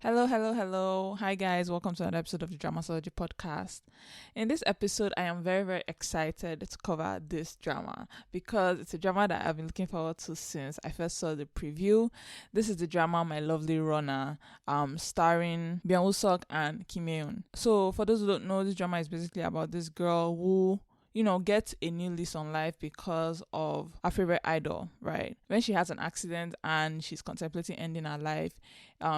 Hello, hello, hello. Hi, guys. Welcome to another episode of the Dramasology podcast. In this episode, I am very, very excited to cover this drama because it's a drama that I've been looking forward to since I first saw the preview. This is the drama My Lovely Runner, starring Byung Woosuk and Kim Hye-un. So, for those who don't know, this drama is basically about this girl who gets a new lease on life because of her favorite idol, right? When she has an accident and she's contemplating ending her life,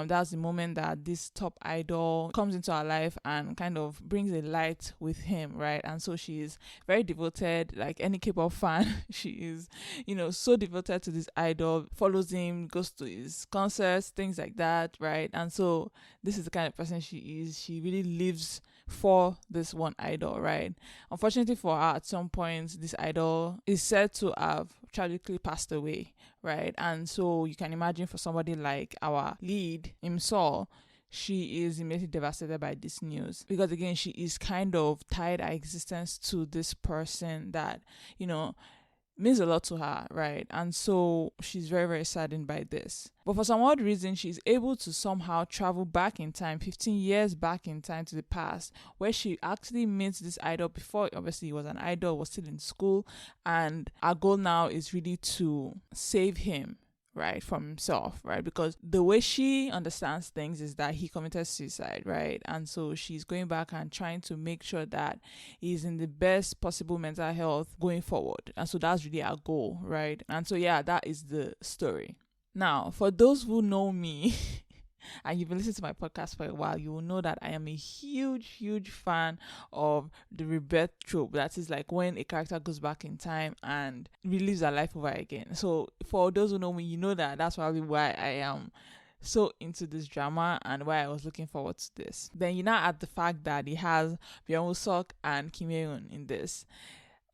that's the moment that this top idol comes into her life and kind of brings a light with him, right? And so she is very devoted, like any K-pop fan. She is, so devoted to this idol, follows him, goes to his concerts, things like that, right? And so this is the kind of person she is. She really lives for this one idol, right? Unfortunately for her, at some point, this idol is said to have tragically passed away, right? And so you can imagine for somebody like our lead, Sol, she is immediately devastated by this news because again, she is kind of tied her existence to this person that, means a lot to her, right? And so she's very, very saddened by this. But for some odd reason, she's able to somehow travel back in time, 15 years back in time to the past, where she actually meets this idol before, obviously, he was an idol, was still in school. And our goal now is really to save him, right, from himself, right? Because the way she understands things is that he committed suicide, right? And so she's going back and trying to make sure that he's in the best possible mental health going forward. And so that's really our goal, right? And so yeah, that is the story. Now, for those who know me and you've been listening to my podcast for a while, you will know that I am a huge, huge fan of the rebirth trope. That is like when a character goes back in time and relives her life over again. So for those who know me, you know that that's probably why I am so into this drama and why I was looking forward to this. Then you now add the fact that it has Byung Woosuk and Kim Hye-un in this.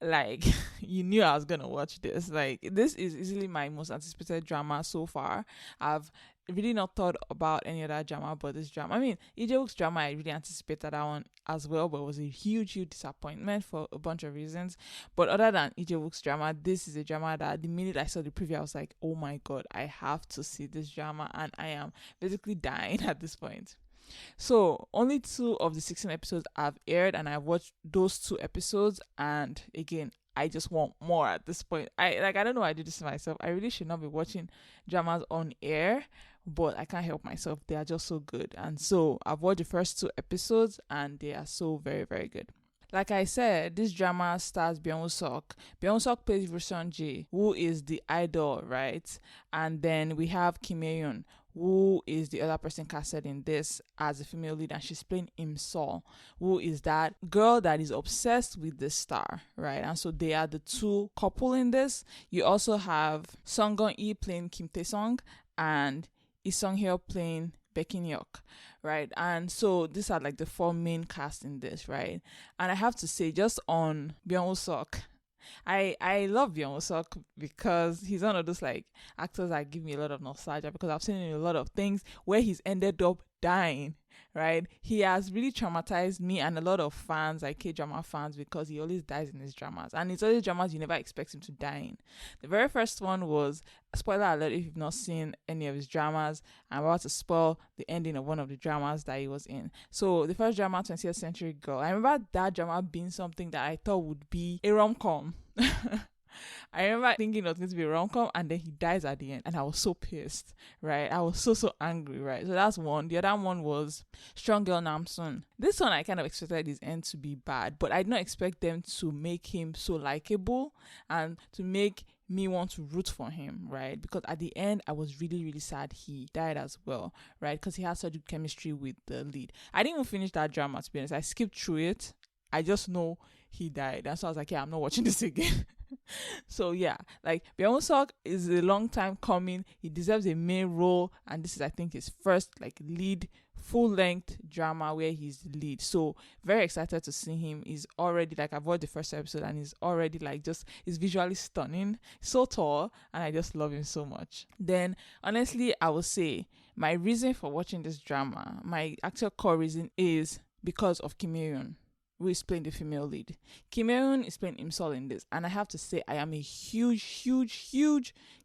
Like, you knew I was gonna watch this. Like, this is easily my most anticipated drama so far. I've really not thought about any other drama but this drama. I mean, Ijewook's drama, I really anticipated that one as well, but it was a huge, huge disappointment for a bunch of reasons. But other than Ijewook's drama, this is a drama that the minute I saw the preview, I was like, oh my god, I have to see this drama, and I am basically dying at this point. So only 2 of the 16 episodes have aired, and I watched those 2 episodes, and again, I just want more at this point. I don't know why I do this to myself. I really should not be watching dramas on air, but I can't help myself. They are just so good. And so I've watched the first 2 episodes and they are so very, very good. Like I said, this drama stars Byung Woosuk. Byung Woosuk plays Ruseon Ji, who is the idol, right? And then we have Kim Hye-un, who is the other person casted in this as a female lead, and she's playing Sol, who is that girl that is obsessed with the star, right? And so they are the 2 couple in this. You also have Song Gun-hee playing Kim Tae-sung and Lee Sung-hyo playing Baek-in-hyuk, right? And so these are like the 4 main cast in this, right? And I have to say, just on Byung Woosuk, I love Byung Woosuk because he's one of those like actors that give me a lot of nostalgia, because I've seen him in a lot of things where he's ended up dying, right? He has really traumatized me and a lot of fans, like K-drama fans, because he always dies in his dramas, and it's always dramas you never expect him to die in. The very first one was, spoiler alert if you've not seen any of his dramas, I'm about to spoil the ending of one of the dramas that he was in. So the first drama, 20th Century Girl, I remember that drama being something that I thought would be a rom-com. I remember thinking it was going to be a rom-com, and then he dies at the end, and I was so pissed, right? I was so angry, right? So that's one. The other one was Strong Girl Namsoon. This one I kind of expected his end to be bad, but I did not expect them to make him so likable and to make me want to root for him, right? Because at the end, I was really, really sad he died as well, right? Because he had such good chemistry with the lead. I didn't even finish that drama, to be honest. I skipped through it. I just know he died. And so I was like, yeah, I'm not watching this again. So yeah, like Byung Woosuk is a long time coming. He deserves a main role, and this is, I think, his first like lead full-length drama where he's the lead. So very excited to see him. He's already, like, I've watched the first episode and he's already like he's visually stunning, so tall, and I just love him so much. Then honestly, I would say my reason for watching this drama, my actual core reason, is because of Kim Hye-un. who is playing the female lead. Kim Eun is playing Imsol in this, and I have to say I am a huge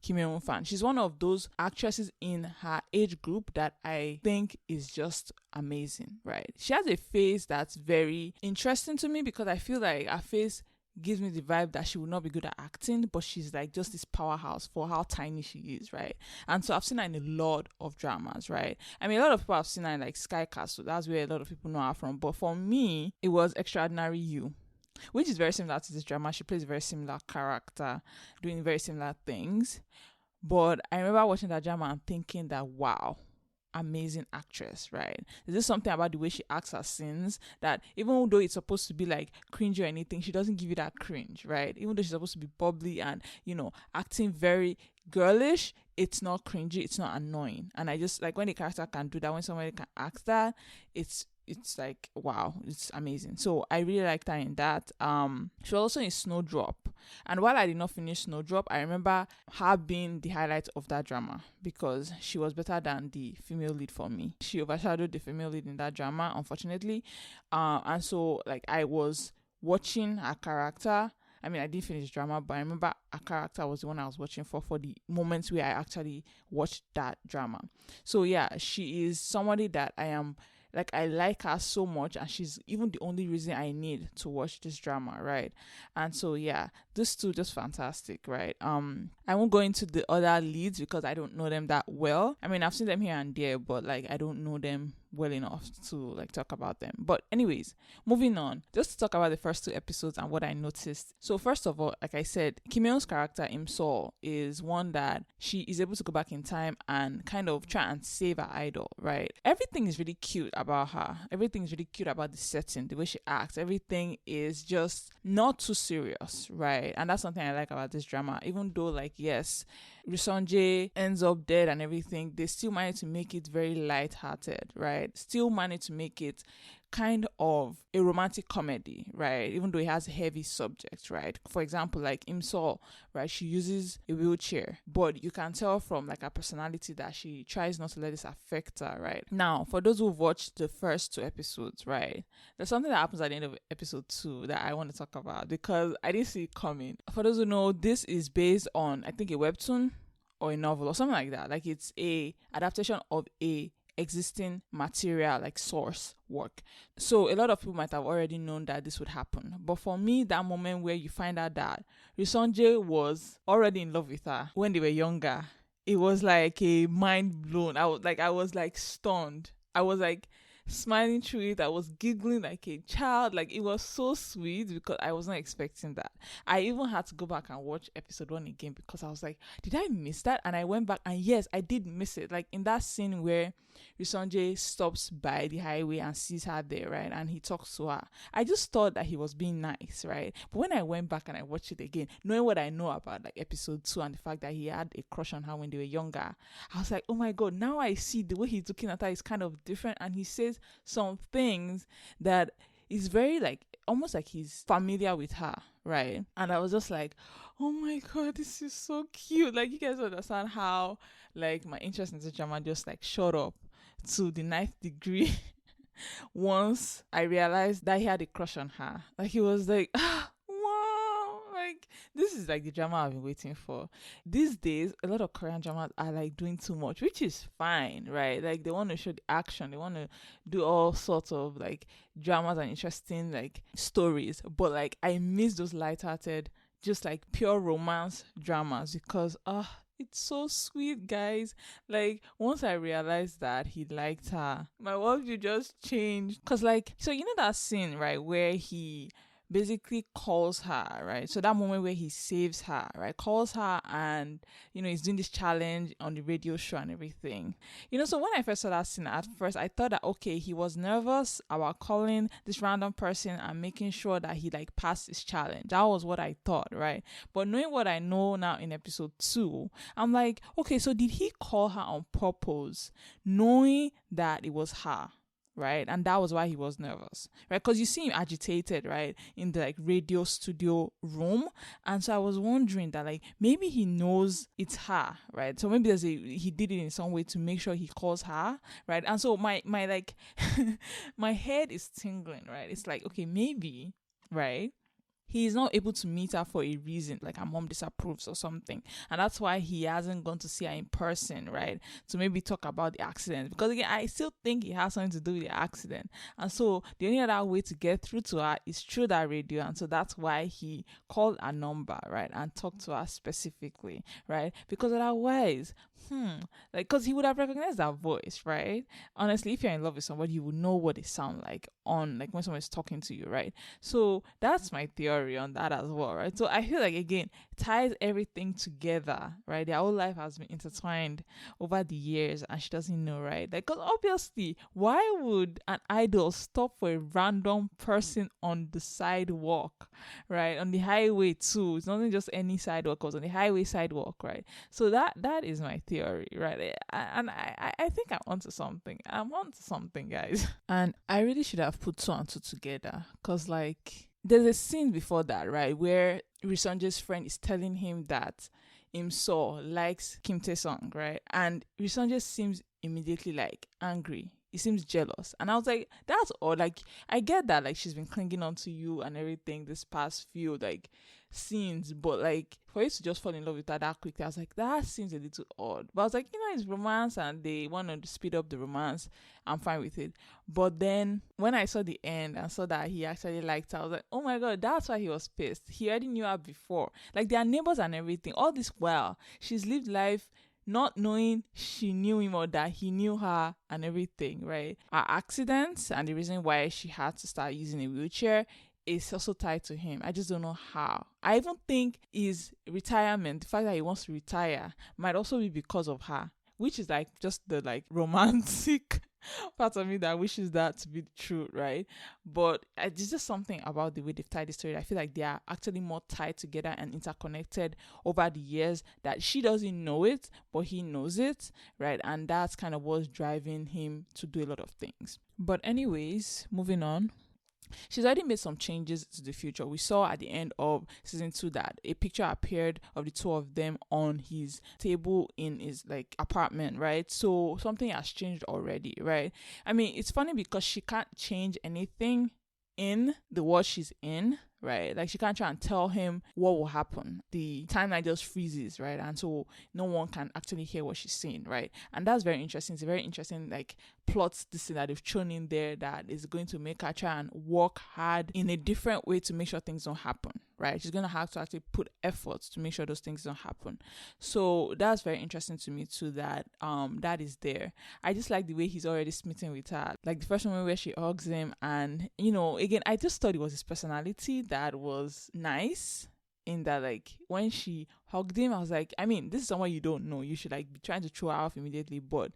Kim Eun fan. She's one of those actresses in her age group that I think is just amazing, right? She has a face that's very interesting to me because I feel like her face gives me the vibe that she would not be good at acting, but she's like just this powerhouse for how tiny she is, right? And so I've seen her in a lot of dramas, right? I mean, a lot of people have seen her in like Sky Castle. That's where a lot of people know her from. But for me, it was Extraordinary You, which is very similar to this drama. She plays a very similar character, doing very similar things. But I remember watching that drama and thinking that, wow, amazing actress, right? There's just something about the way she acts her scenes that even though it's supposed to be like cringe or anything, she doesn't give you that cringe, right? Even though she's supposed to be bubbly and, you know, acting very girlish, it's not cringy, it's not annoying. And I just like when the character can do that, when somebody can act that, it's like, wow, it's amazing. So I really liked her in that. She was also in Snowdrop. And while I did not finish Snowdrop, I remember her being the highlight of that drama because she was better than the female lead for me. She overshadowed the female lead in that drama, unfortunately. And so like I was watching her character. I mean, I didn't finish drama, but I remember her character was the one I was watching for the moments where I actually watched that drama. So yeah, she is somebody that I like her so much, and she's even the only reason I need to watch this drama, right? And so yeah, these two just fantastic, right? I won't go into the other leads because I don't know them that well. I mean, I've seen them here and there, but like I don't know them well enough to like talk about them. But anyways, moving on, just to talk about the first 2 episodes and what I noticed. So first of all, like I said, Kim Eun's character Imsol is one that she is able to go back in time and kind of try and save her idol, right? Everything is really cute about her. Everything is really cute about the setting, the way she acts. Everything is just not too serious, right? And that's something I like about this drama. Even though like, yes, Risonje ends up dead and everything, they still manage to make it very light-hearted, right? Still manage to make it kind of a romantic comedy, right? Even though it has heavy subjects, right? For example, like Imsol, right? She uses a wheelchair, but you can tell from like her personality that she tries not to let this affect her, right? Now, for those who've watched the first 2 episodes, right? There's something that happens at the end of episode 2 that I want to talk about because I didn't see it coming. For those who know, this is based on, I think, a webtoon or a novel or something like that. Like it's a adaptation of a existing material, like source work. So a lot of people might have already known that this would happen. But for me, that moment where you find out that Risonje was already in love with her when they were younger, it was like a mind blown. I was like stunned. I was like smiling through it. I was giggling like a child. Like it was so sweet because I was not expecting that. I even had to go back and watch episode 1 again because I was like, did I miss that? And I went back and yes, I did miss it. Like in that scene where Risonje stops by the highway and sees her there, right? And he talks to her. I just thought that he was being nice, right? But when I went back and I watched it again, knowing what I know about like episode 2 and the fact that he had a crush on her when they were younger, I was like, oh my God, now I see the way he's looking at her is kind of different. And he says some things that is very like, almost like he's familiar with her, right? And I was just like, oh my God, this is so cute. Like you guys understand how like my interest in this drama just like shot up to the 9th degree once I realized that he had a crush on her. Like he was like, wow, like this is like the drama I've been waiting for. These days, a lot of Korean dramas are like doing too much, which is fine, right? Like they want to show the action, they want to do all sorts of like dramas and interesting like stories, but like I miss those lighthearted, just like pure romance dramas because it's so sweet, guys. Like once I realized that he liked her, my worldview just changed. Cause like, so you know that scene, right, where he basically calls her, right? So that moment where he saves her, right? Calls her and, you know, he's doing this challenge on the radio show and everything. You know, so when I first saw that scene, at first I thought that, okay, he was nervous about calling this random person and making sure that he like passed his challenge. That was what I thought, right? But knowing what I know now in episode 2, I'm like, okay, so did he call her on purpose, knowing that it was her? right? And that was why he was nervous, right? Because you see him agitated, right, in the like radio studio room. And so I was wondering that like maybe he knows it's her, right? So maybe he did it in some way to make sure he calls her, right? And so my like my head is tingling, right? It's like, okay, maybe, right, he is not able to meet her for a reason, like her mom disapproves or something. And that's why he hasn't gone to see her in person, right? To maybe talk about the accident. Because again, I still think it has something to do with the accident. And so the only other way to get through to her is through that radio. And so that's why he called her number, right? And talked to her specifically, right? Because otherwise, like, because he would have recognized that voice, right? Honestly, if you're in love with somebody, you would know what they sound like on, like, when someone is talking to you, right? So that's my theory on that as well, right? So I feel like, again, ties everything together, right? Their whole life has been intertwined over the years, and she doesn't know, right? Like, because obviously, why would an idol stop for a random person on the sidewalk, right? On the highway too. It's not just any sidewalk, it was on the highway sidewalk, right? So that is my theory, right? And I think I'm onto something. I'm onto something, guys. And I really should have put two and two together, because like there's a scene before that, right, where Risanje's friend is telling him that Imso likes Kim Tae-sung, right? And Risanje seems immediately like angry. He seems jealous. And I was like, that's odd. Like, I get that, like, she's been clinging on to you and everything this past few, like, scenes. But, like, for you to just fall in love with her that quickly, I was like, that seems a little odd. But I was like, it's romance and they want to speed up the romance. I'm fine with it. But then, when I saw the end and saw that he actually liked her, I was like, oh my God, that's why he was pissed. He already knew her before. Like, they are neighbors and everything. All this while, she's lived life not knowing she knew him or that he knew her and everything, right? Her accidents and the reason why she had to start using a wheelchair is also tied to him. I just don't know how. I even think his retirement, the fact that he wants to retire, might also be because of her, which is like just the like romantic part of me that wishes that to be true, right? But it's just something about the way they've tied the story. I feel like they are actually more tied together and interconnected over the years, that she doesn't know it, but he knows it, right? And that's kind of what's driving him to do a lot of things. But anyways, moving on. She's already made some changes to the future. We saw at the end of season 2 that a picture appeared of the two of them on his table in his like apartment, right? So something has changed already, right? I mean, it's funny because she can't change anything in the world she's in, right? Like, she can't try and tell him what will happen. The timeline just freezes, right? And so no one can actually hear what she's saying, right? And that's very interesting. It's a very interesting like plot this thing that they've shown in there that is going to make her try and work hard in a different way to make sure things don't happen, right? She's going to have to actually put efforts to make sure those things don't happen. So that's very interesting to me too, that that is there. I just like the way he's already smitten with her. Like the first moment where she hugs him, and again, I just thought it was his personality that was nice, in that like when she hugged him, I was like, I mean, this is someone you don't know, you should like be trying to throw her off immediately. But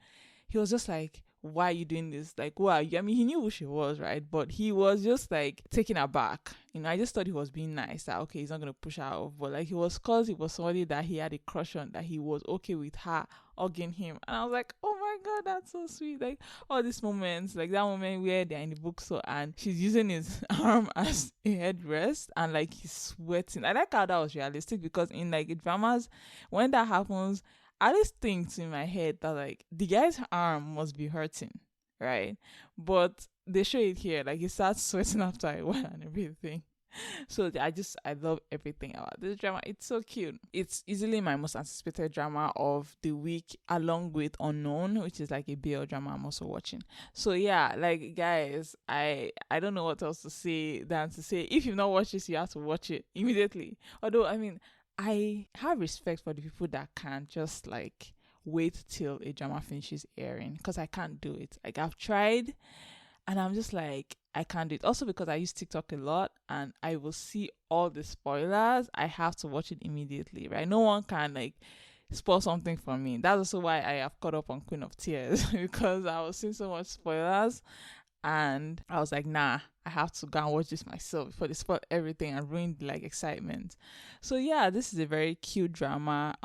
he was just like, why are you doing this? Like, who are you? I mean, he knew who she was, right? But he was just like taken aback. I just thought he was being nice, that okay, he's not going to push her off. But like, he was, cause he was somebody that he had a crush on, that he was okay with her hugging him. And I was like, oh my God, that's so sweet. Like, all these moments, like that moment where they're in the bookstore and she's using his arm as a headrest and like he's sweating. I like how that was realistic, because in like dramas, when that happens, I just think in my head that like the guy's arm must be hurting, right? But they show it here, like he starts sweating after a while and everything. So I love everything about this drama. It's so cute. It's easily my most anticipated drama of the week, along with Unknown, which is like a BL drama I'm also watching. So yeah, like guys, I don't know what else to say than to say, if you've not watched this, you have to watch it immediately. Although, I mean, I have respect for the people that can't just like wait till a drama finishes airing, because I can't do it. Like, I've tried and I'm just like, I can't do it. Also because I use TikTok a lot and I will see all the spoilers. I have to watch it immediately, right? No one can like spoil something for me. That's also why I have caught up on Queen of Tears because I was seeing so much spoilers. And I was like, nah, I have to go and watch this myself before they spoil everything and ruin the like excitement. So yeah, this is a very cute drama.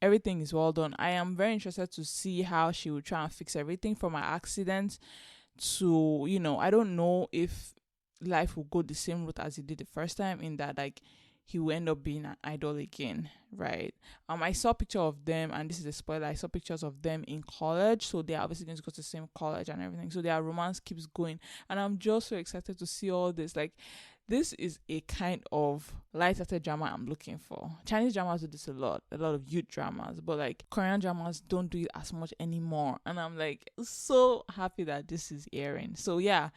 Everything is well done. I am very interested to see how she will try and fix everything from her accident to, I don't know if life will go the same route as it did the first time, in that like he will end up being an idol again, right? I saw a picture of them, and this is a spoiler. I saw pictures of them in college, so they're obviously going to go to the same college and everything. So their romance keeps going, and I'm just so excited to see all this. Like, this is a kind of light-hearted drama I'm looking for. Chinese dramas do this a lot of youth dramas, but like Korean dramas don't do it as much anymore. And I'm like so happy that this is airing. So yeah.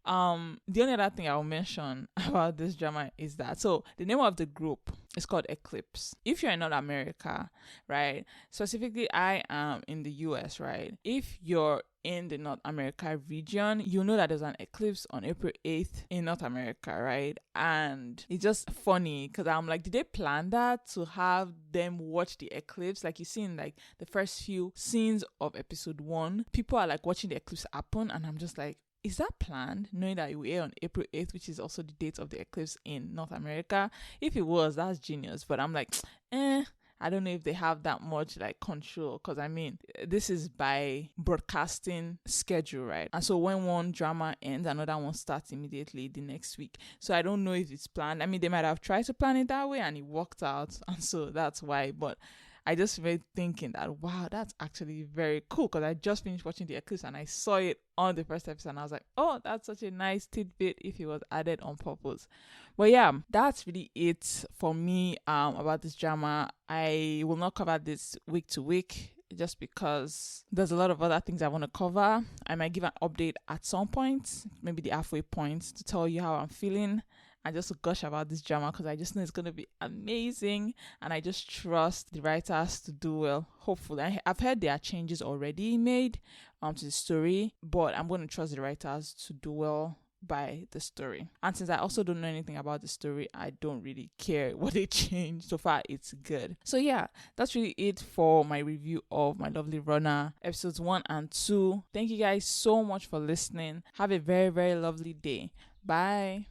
The only other thing I'll mention about this drama is that, so the name of the group is called Eclipse. If you're in North America, right? Specifically, I am in the US, right? If you're in the North America region, you know that there's an eclipse on April 8th in North America, right? And it's just funny because I'm like, did they plan that to have them watch the eclipse? Like, you see in like the first few scenes of episode 1, people are like watching the eclipse happen, and I'm just like, is that planned, knowing that it will air on April 8th, which is also the date of the eclipse in North America? If it was, that's genius. But I'm like, I don't know if they have that much like control, because I mean, this is by broadcasting schedule, right? And so when one drama ends, another one starts immediately the next week. So I don't know if it's planned. I mean, they might have tried to plan it that way and it worked out, and so that's why. But I just made thinking that, wow, that's actually very cool, because I just finished watching the eclipse and I saw it on the first episode, and I was like, oh, that's such a nice tidbit if it was added on purpose. But yeah, that's really it for me about this drama. I will not cover this week to week, just because there's a lot of other things I want to cover. I might give an update at some point, maybe the halfway point, to tell you how I'm feeling and just to gush about this drama, because I just know it's going to be amazing, and I just trust the writers to do well, hopefully. I've heard there are changes already made to the story, but I'm going to trust the writers to do well by the story. And since I also don't know anything about the story, I don't really care what they change. So far, it's good. So yeah, that's really it for my review of My Lovely Runner episodes 1 and 2. Thank you guys so much for listening. Have a very, very lovely day. Bye.